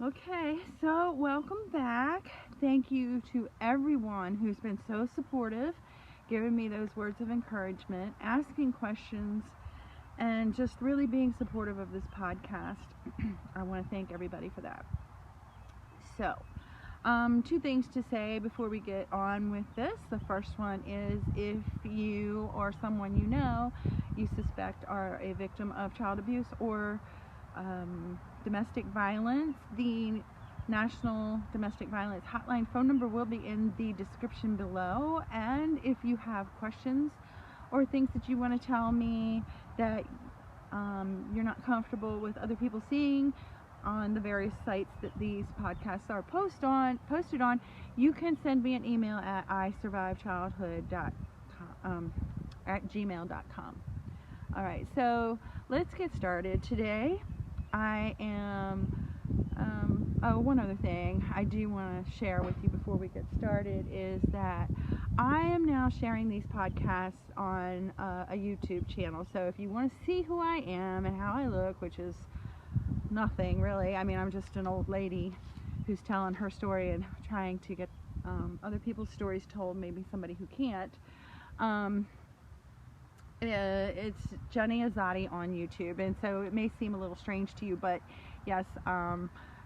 Okay, so welcome back. Thank you to everyone who's been so supportive, giving me those words of encouragement, asking questions, and just really being supportive of this podcast. I want to thank everybody for that. So, two things to say before we get on with this. The first one is if you or someone you suspect are a victim of child abuse or domestic violence, the National Domestic Violence Hotline phone number will be in the description below. And if you have questions or things that you want to tell me that you're not comfortable with other people seeing on the various sites that these podcasts are posted on, you can send me an email at isurvivechildhood.gmail.com. All right, so let's get started. Today I am one other thing I do want to share with you before we get started is that I am now sharing these podcasts on a YouTube channel. So if you want to see who I am and how I look, which is nothing really, I mean, I'm just an old lady who's telling her story and trying to get other people's stories told, maybe somebody who can't. It's Jenny Azadi on YouTube, and so it may seem a little strange to you, but yes,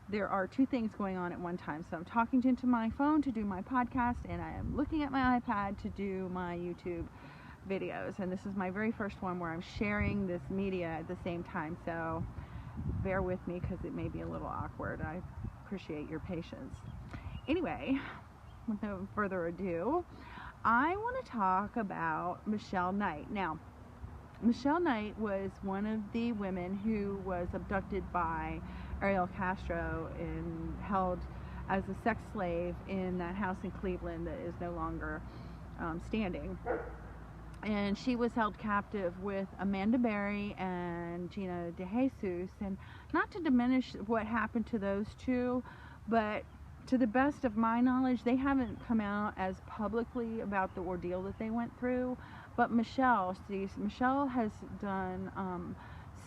there are two things going on at one time. So I'm talking into my phone to do my podcast, and I am looking at my iPad to do my YouTube videos, and this is my very first one where I'm sharing this media at the same time, so bear with me because it may be a little awkward. I appreciate your patience. Anyway, with no further ado, I want to talk about Michelle Knight. Now, Michelle Knight was one of the women who was abducted by Ariel Castro and held as a sex slave in that house in Cleveland that is no longer standing. And she was held captive with Amanda Berry and Gina DeJesus. And not to diminish what happened to those two, but to the best of my knowledge, they haven't come out as publicly about the ordeal that they went through. But Michelle has done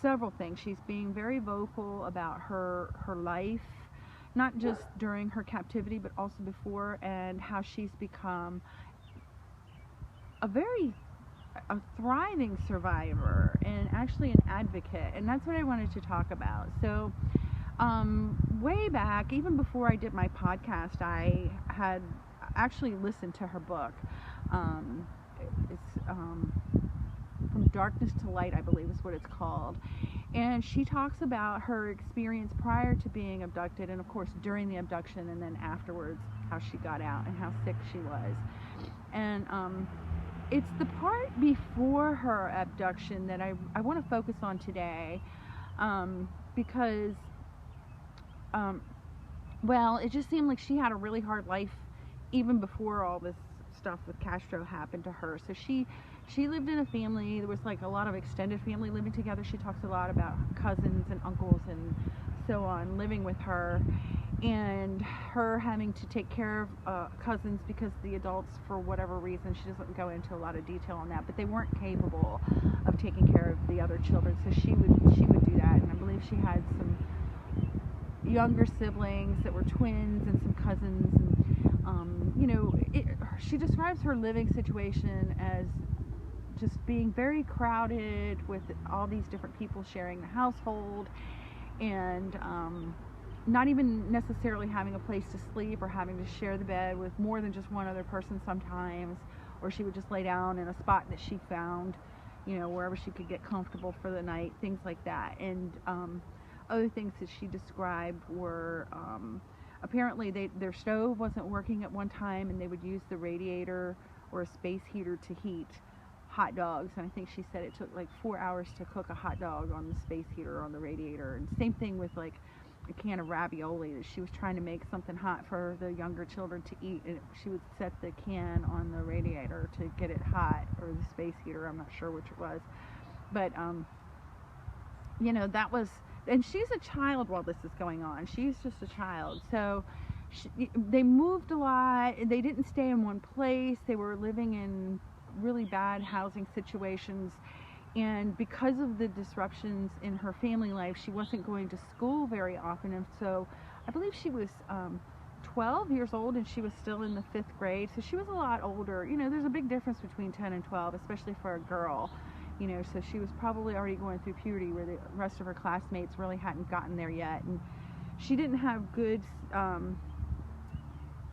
several things. She's being very vocal about her life, not just during her captivity, but also before, and how she's become a thriving survivor and actually an advocate. And that's what I wanted to talk about. So way back, even before I did my podcast, I had actually listened to her book. It's From Darkness to Light, I believe is what it's called. And she talks about her experience prior to being abducted, and of course during the abduction, and then afterwards how she got out and how sick she was. And it's the part before her abduction that I want to focus on today, because well, it just seemed like she had a really hard life even before all this stuff with Castro happened to her. So she lived in a family. There was like a lot of extended family living together. She talks a lot about cousins and uncles and so on living with her, and her having to take care of cousins because the adults, for whatever reason, she doesn't go into a lot of detail on that, but they weren't capable of taking care of the other children. So she would do that, and I believe she had some younger siblings that were twins and some cousins, and she describes her living situation as just being very crowded with all these different people sharing the household, and not even necessarily having a place to sleep or having to share the bed with more than just one other person sometimes, or she would just lay down in a spot that she found, wherever she could get comfortable for the night, things like that. And other things that she described were apparently their stove wasn't working at one time, and they would use the radiator or a space heater to heat hot dogs, and I think she said it took like 4 hours to cook a hot dog on the space heater or on the radiator. And same thing with like a can of ravioli, that she was trying to make something hot for the younger children to eat, and she would set the can on the radiator to get it hot, or the space heater, I'm not sure which it was. But that was, and she's a child while this is going on. She's just a child. So they moved a lot. They didn't stay in one place. They were living in really bad housing situations, And because of the disruptions in her family life, she wasn't going to school very often. And so I believe she was 12 years old and she was still in the 5th grade. So she was a lot older. You know, there's a big difference between 10 and 12, especially for a girl. You know, so she was probably already going through puberty where the rest of her classmates really hadn't gotten there yet. And she didn't have good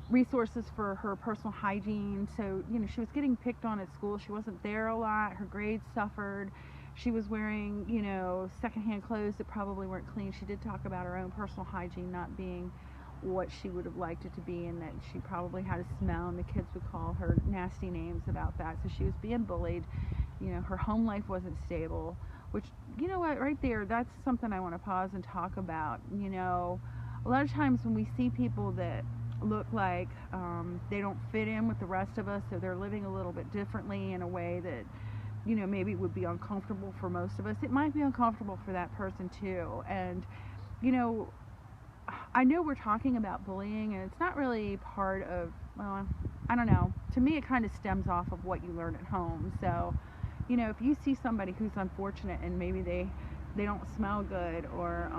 resources for her personal hygiene. So, you know, she was getting picked on at school. She wasn't there a lot. Her grades suffered. She was wearing, you know, secondhand clothes that probably weren't clean. She did talk about her own personal hygiene not being what she would have liked it to be, and that she probably had a smell, and the kids would call her nasty names about that. So she was being bullied. You know, her home life wasn't stable, which, you know what, right there, that's something I want to pause and talk about. You know, a lot of times when we see people that look like they don't fit in with the rest of us, so they're living a little bit differently in a way that, you know, maybe would be uncomfortable for most of us, it might be uncomfortable for that person too. And, you know, I know we're talking about bullying, and it's not really part of, well, I don't know. To me, it kind of stems off of what you learn at home. So, you know, if you see somebody who's unfortunate and maybe they don't smell good, or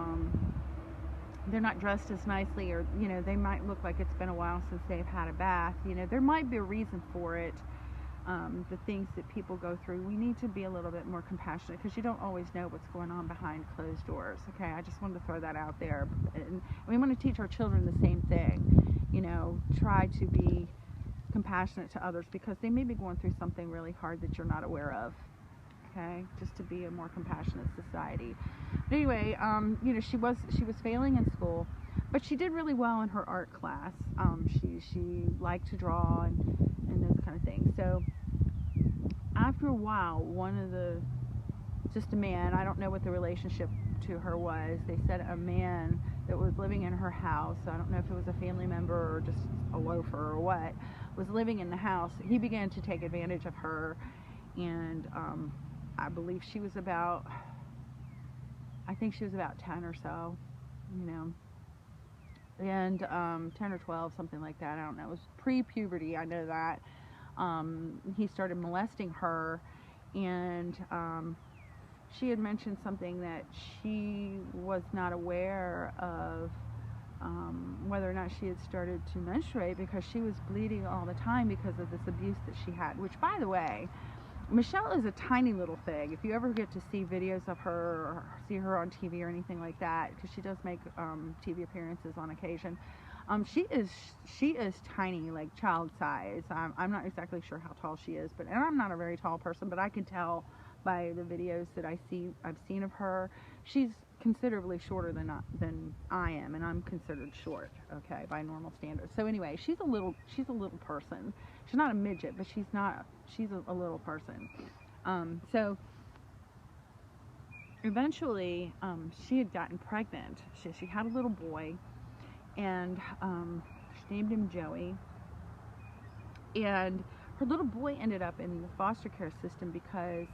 they're not dressed as nicely, or, you know, they might look like it's been a while since they've had a bath, you know, there might be a reason for it. The things that people go through, we need to be a little bit more compassionate, because you don't always know what's going on behind closed doors. Okay, I just wanted to throw that out there. And we want to teach our children the same thing. You know, try to be compassionate to others, because they may be going through something really hard that you're not aware of. Okay, just to be a more compassionate society. But anyway, you know, she was failing in school, but she did really well in her art class. She liked to draw and those kind of things. So after a while, just a man, I don't know what the relationship to her was. They said a man that was living in her house, I don't know if it was a family member or just a loafer or what, was living in the house. He began to take advantage of her, and I believe she was about, I think she was about 10 or so, you know, and 10 or 12, something like that. I don't know. It was pre-puberty, I know that. He started molesting her, and she had mentioned something that she was not aware of, whether or not she had started to menstruate, because she was bleeding all the time because of this abuse that she had. Which, by the way, Michelle is a tiny little thing. If you ever get to see videos of her or see her on TV or anything like that, because she does make TV appearances on occasion, she is tiny, like child size. I'm not exactly sure how tall she is, and I'm not a very tall person, but I can tell by the videos that I've seen of her, she's considerably shorter than I am, and I'm considered short, okay, by normal standards. So anyway, she's a little person. She's not a midget, but she's a little person. So eventually, she had gotten pregnant. She had a little boy, and she named him Joey. And her little boy ended up in the foster care system because,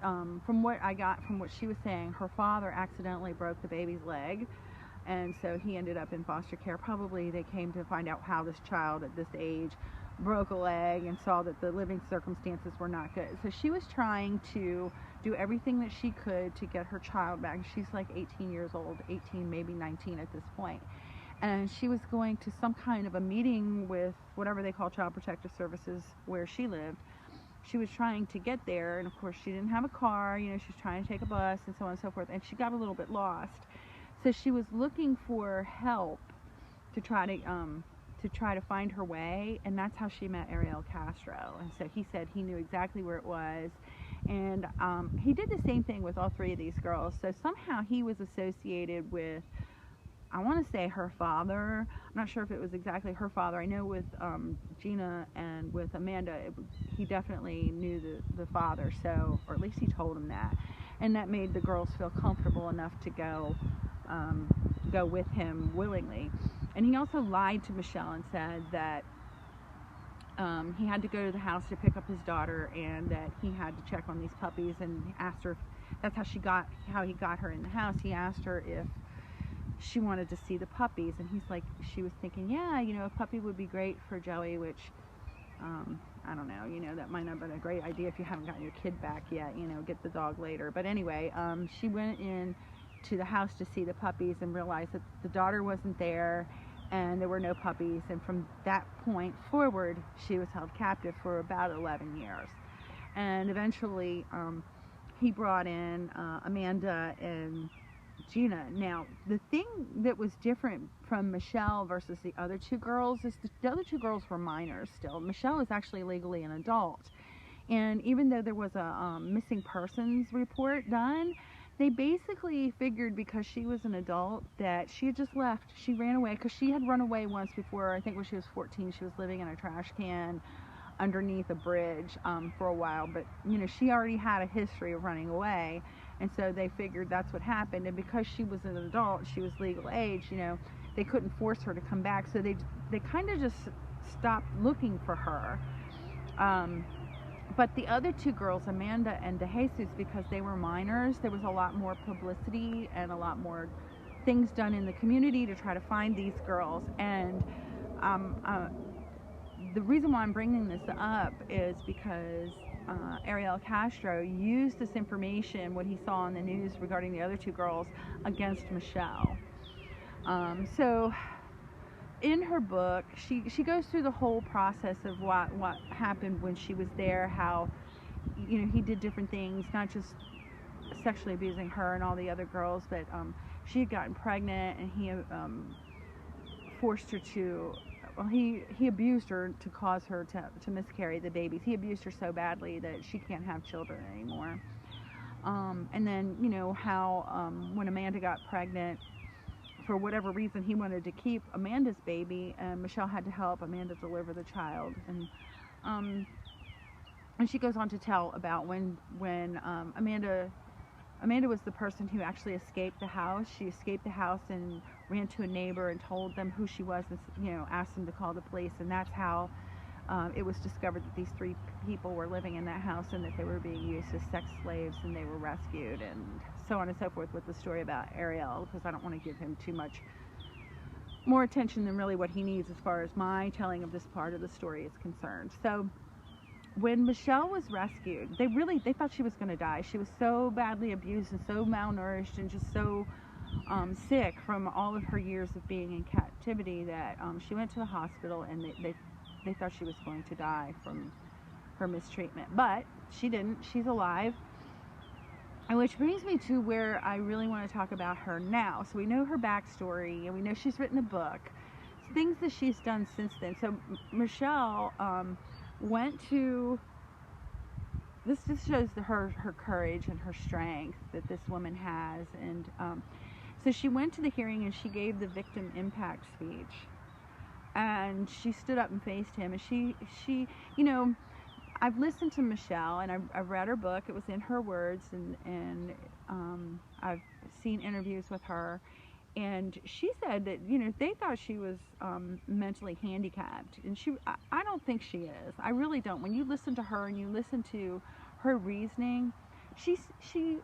from what I got from what she was saying, her father accidentally broke the baby's leg, and so he ended up in foster care. Probably they came to find out how this child at this age broke a leg and saw that the living circumstances were not good. So she was trying to do everything that she could to get her child back. She's like 18 years old, 18, maybe 19 at this point. And she was going to some kind of a meeting with whatever they call Child Protective Services where she lived. She was trying to get there, and of course she didn't have a car, you know, she was trying to take a bus and so on and so forth, and she got a little bit lost. So she was looking for help to try to find her way, and that's how she met Ariel Castro. And so he said he knew exactly where it was, and he did the same thing with all three of these girls. So somehow he was associated with, I want to say, her father. I'm not sure if it was exactly her father. I know with Gina and with Amanda, he definitely knew the father, so, or at least he told him that, and that made the girls feel comfortable enough to go with him willingly. And he also lied to Michelle and said that he had to go to the house to pick up his daughter, and that he had to check on these puppies, and asked her, that's how he got her in the house. He asked her if she wanted to see the puppies, and she was thinking, yeah, you know, a puppy would be great for Joey, which I don't know, that might not have been a great idea if you haven't gotten your kid back yet, get the dog later. But anyway, she went in to the house to see the puppies and realized that the daughter wasn't there and there were no puppies. And from that point forward, she was held captive for about 11 years. And eventually, he brought in Amanda and Gina. Now, the thing that was different from Michelle versus the other two girls is the other two girls were minors still. Michelle is actually legally an adult. And even though there was a missing persons report done, they basically figured because she was an adult that she had just left. She ran away because she had run away once before. I think when she was 14, she was living in a trash can underneath a bridge for a while. But, she already had a history of running away. And so they figured that's what happened. And because she was an adult, she was legal age, they couldn't force her to come back. So they kind of just stopped looking for her. But the other two girls, Amanda and DeJesus, because they were minors, there was a lot more publicity and a lot more things done in the community to try to find these girls. And the reason why I'm bringing this up is because Ariel Castro used this information, what he saw on the news regarding the other two girls, against Michelle. So in her book, she goes through the whole process of what happened when she was there, how he did different things, not just sexually abusing her and all the other girls, but she had gotten pregnant and he forced her to, well, he abused her to cause her to miscarry the babies. He abused her so badly that she can't have children anymore. And then, how when Amanda got pregnant, for whatever reason, he wanted to keep Amanda's baby, and Michelle had to help Amanda deliver the child. And she goes on to tell about when Amanda was the person who actually escaped the house. She escaped the house and ran to a neighbor and told them who she was, and asked them to call the police. And that's how it was discovered that these three people were living in that house and that they were being used as sex slaves, and they were rescued, and so on and so forth with the story about Ariel, because I don't want to give him too much more attention than really what he needs as far as my telling of this part of the story is concerned. So when Michelle was rescued, they thought she was going to die. She was so badly abused and so malnourished and just so sick from all of her years of being in captivity that she went to the hospital, and they thought she was going to die from her mistreatment. But she didn't. She's alive. And which brings me to where I really want to talk about her now. So we know her backstory, and we know she's written a book. Things that she's done since then. So Michelle went to, this just shows her courage and her strength that this woman has. And so she went to the hearing and she gave the victim impact speech. And she stood up and faced him. And she I've listened to Michelle, and I've read her book. It was in her words, and I've seen interviews with her, and she said that they thought she was mentally handicapped, and I don't think she is. I really don't. When you listen to her and you listen to her reasoning,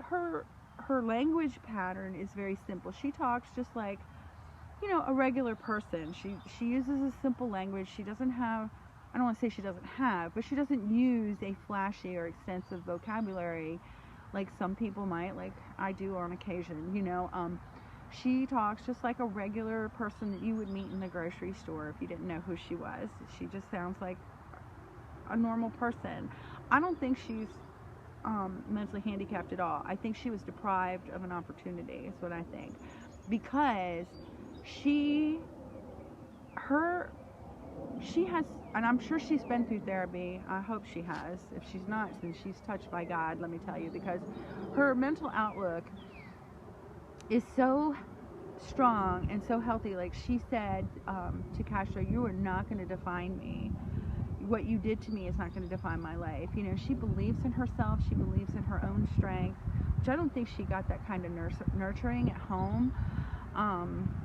her language pattern is very simple. She talks just like a regular person. She uses a simple language. She doesn't have, I don't want to say she doesn't have, but she doesn't use a flashy or extensive vocabulary like some people might, like I do on occasion. She talks just like a regular person that you would meet in the grocery store if you didn't know who she was. She just sounds like a normal person. I don't think she's mentally handicapped at all. I think she was deprived of an opportunity, is what I think, because she has, and I'm sure she's been through therapy. I hope she has. If she's not, then she's touched by God, let me tell you, because her mental outlook is so strong and so healthy. Like she said to Castro, you are not going to define me. What you did to me is not going to define my life. She believes in herself. She believes in her own strength, which I don't think she got that kind of nurturing at home.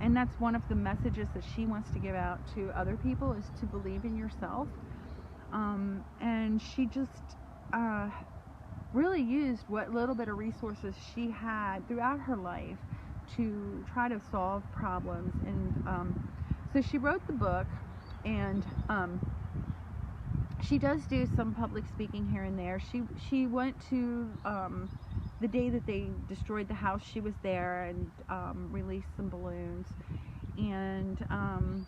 And that's one of the messages that she wants to give out to other people, is to believe in yourself. And she just really used what little bit of resources she had throughout her life to try to solve problems. And so she wrote the book, and she does do some public speaking here and there. She went to the day that they destroyed the house. She was there and released some balloons. And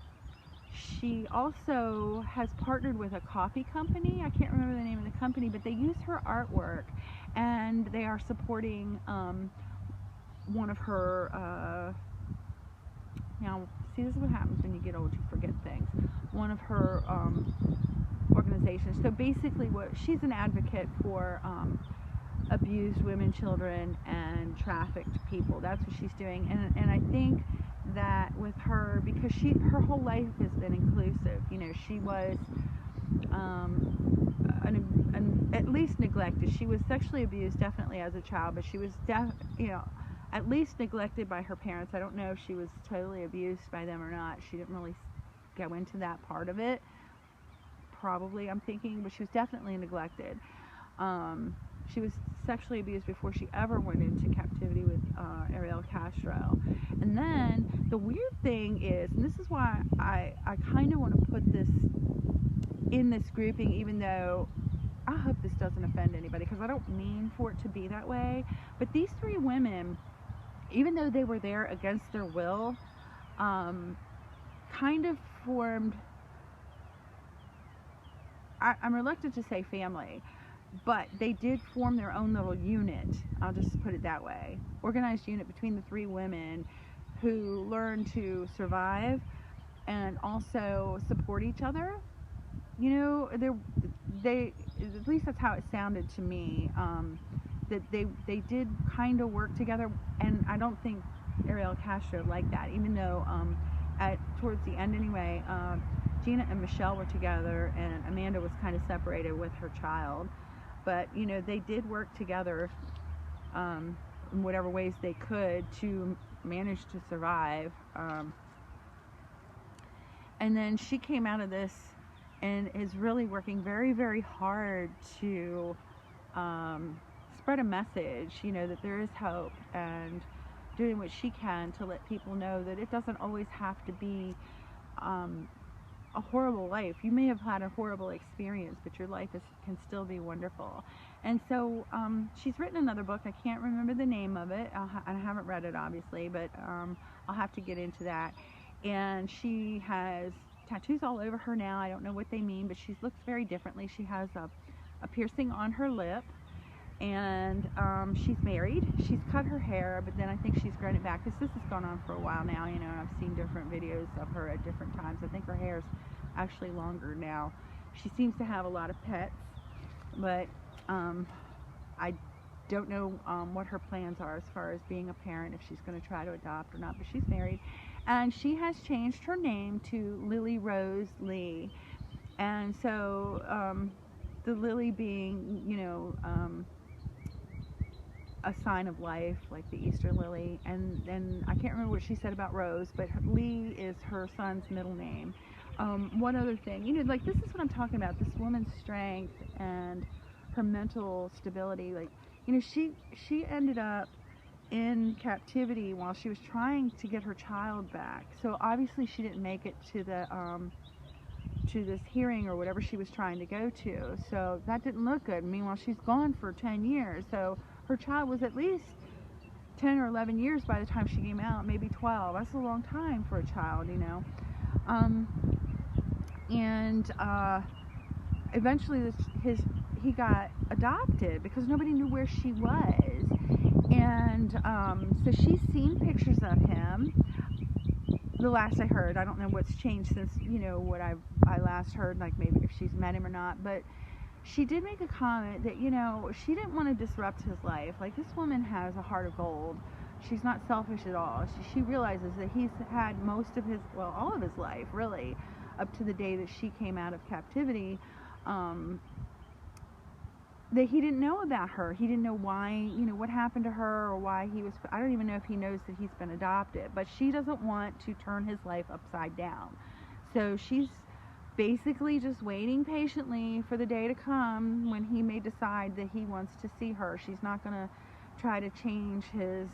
she also has partnered with a coffee company. I can't remember the name of the company, but they use her artwork, and they are supporting one of her. Now, see, this is what happens when you get old. You forget things. One of her organizations. So basically, she's an advocate for abused women, children, and trafficked people. That's what she's doing, and I think that with her, because her whole life has been inclusive. You know, she was at least neglected. She was sexually abused definitely as a child, but she was at least neglected by her parents. I don't know if she was totally abused by them or not. She didn't really go into that part of it. Probably, I'm thinking, but she was definitely neglected. She was sexually abused before she ever went into captivity with Ariel Castro. And then the weird thing is, and this is why I kind of want to put this in this grouping, even though I hope this doesn't offend anybody, because I don't mean for it to be that way. But these three women, even though they were there against their will, kind of formed, I'm reluctant to say family, but they did form their own little unit. I'll just put it that way. Organized unit between the three women who learned to survive and also support each other. You know, they at least that's how it sounded to me. That they did kind of work together, and I don't think Ariel Castro liked that, even though towards the end anyway, Gina and Michelle were together, and Amanda was kind of separated with her child. But, you know, they did work together in whatever ways they could to manage to survive. And then she came out of this and is really working very, very hard to spread a message, you know, that there is hope, and doing what she can to let people know that it doesn't always have to be a horrible life. You may have had a horrible experience, but your life can still be wonderful. And so she's written another book. I can't remember the name of it. I haven't read it, obviously, but I'll have to get into that. And she has tattoos all over her now. I don't know what they mean, but she looks very differently. She has a piercing on her lip, and she's married. She's cut her hair, but then I think she's grown it back, because this has gone on for a while now, you know, and I've seen different videos of her at different times. I think her hair's actually longer now. She seems to have a lot of pets, but I don't know what her plans are as far as being a parent, if she's going to try to adopt or not, but she's married. And she has changed her name to Lily Rose Lee. And so the lily being, you know, a sign of life, like the Easter lily, and I can't remember what she said about Rose, but Lee is her son's middle name. One other thing, you know, like, this is what I'm talking about, this woman's strength and her mental stability. Like, you know, she ended up in captivity while she was trying to get her child back. So obviously she didn't make it to the to this hearing or whatever she was trying to go to. So that didn't look good. Meanwhile, she's gone for 10 years. So her child was at least 10 or 11 years by the time she came out, maybe 12. That's a long time for a child, you know. Eventually he got adopted because nobody knew where she was. And so she's seen pictures of him. The last I heard, I don't know what's changed since, you know, what I last heard, like maybe if she's met him or not, but she did make a comment that, you know, she didn't want to disrupt his life. Like, this woman has a heart of gold. She's not selfish at all. She realizes that he's had most of his, well, all of his life, really, up to the day that she came out of captivity, that he didn't know about her. He didn't know why, you know, what happened to her, or why he was, I don't even know if he knows that he's been adopted, but she doesn't want to turn his life upside down. So she's basically just waiting patiently for the day to come when he may decide that he wants to see her. She's not going to try to change his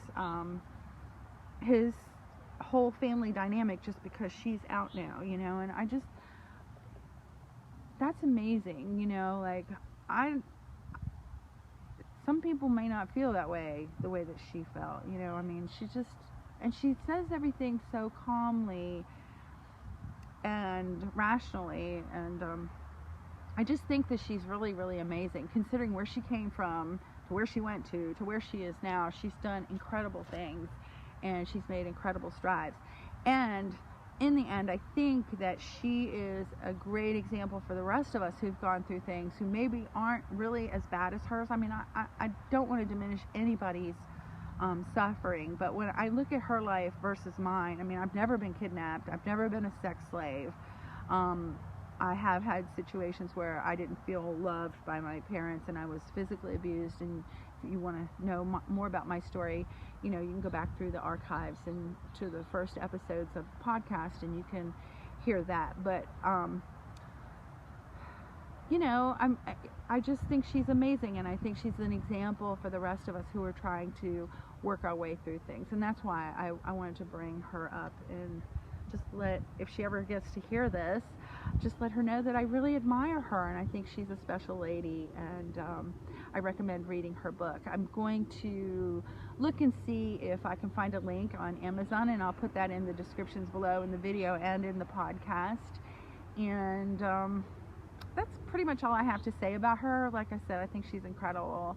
whole family dynamic just because she's out now, you know. And that's amazing. You know, like, some people may not feel that way, the way that she felt. You know, I mean, and she says everything so calmly and rationally, and I just think that she's really, really amazing, considering where she came from, to where she went to where she is now. She's done incredible things, and she's made incredible strides. And in the end, I think that she is a great example for the rest of us who've gone through things, who maybe aren't really as bad as hers. I mean, I don't want to diminish anybody's suffering, but when I look at her life versus mine, I mean, I've never been kidnapped. I've never been a sex slave. I have had situations where I didn't feel loved by my parents, and I was physically abused. And if you want to know more about my story, you know, you can go back through the archives and to the first episodes of the podcast, and you can hear that. But you know, I just think she's amazing, and I think she's an example for the rest of us who are trying to work our way through things. And that's why I wanted to bring her up, and just if she ever gets to hear this, just let her know that I really admire her, and I think she's a special lady, and I recommend reading her book. I'm going to look and see if I can find a link on Amazon, and I'll put that in the descriptions below in the video and in the podcast. And that's pretty much all I have to say about her. Like I said, I think she's incredible,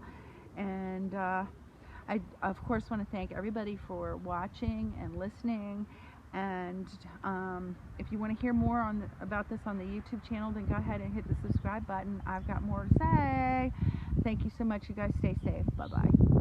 and I of course want to thank everybody for watching and listening. And if you want to hear more about this on the YouTube channel, then go ahead and hit the subscribe button. I've got more to say. Thank you so much. You guys stay safe. Bye-bye.